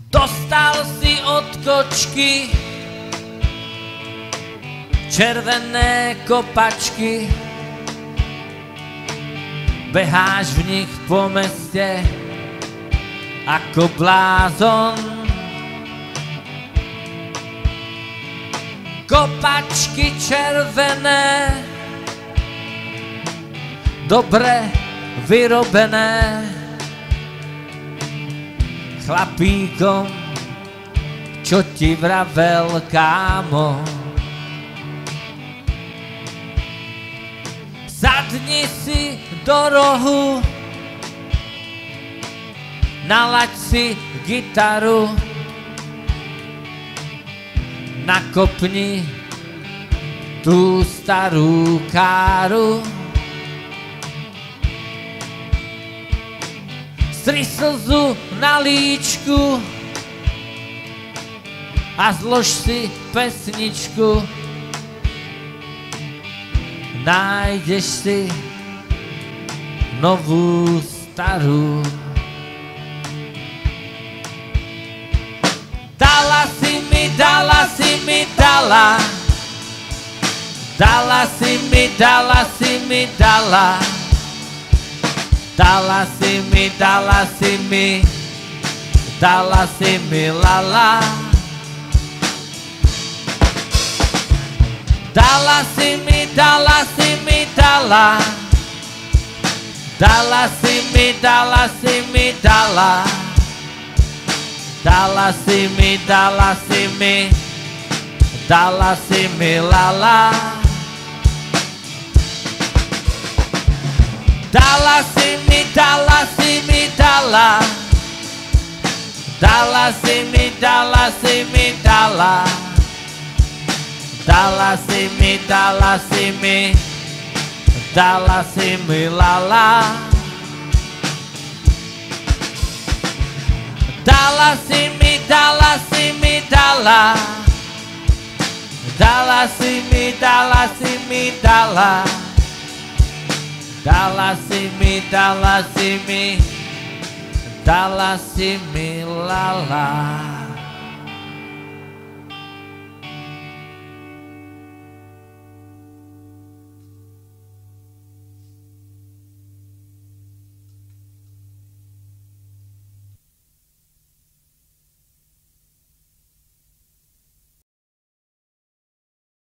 Dostal si od kočky červené kopačky, beháš v nich po meste ako blázon. Kopačky červené, dobre vyrobené chlapíkom, čo ti vravel kámo. Sadni si do rohu, nalaď si gitaru, nakopni tú starú káru. Stri slzu na líčku a zlož si pesničku. Nájdeš si novú starú. Dala si mi, dala si mi, dala. Dala si mi, dala si mi, dala. Dala si mi, dala si mi, dala si mi, lala. Dala si mi, dala si mi, dala. Dala si mi, dala si mi, dala. Dala si mi, dala si mi, dala si mi, lala. Dala si mi, dala si mi, dala. Dala si mi, dala si mi, dala. Dala si mi, dala si mi, dala si mi, lala. Dala si mi, dala si mi, dala. Dala si mi, dala si mi, dala. Dala si mi, dala si mi, dala si mi, lala.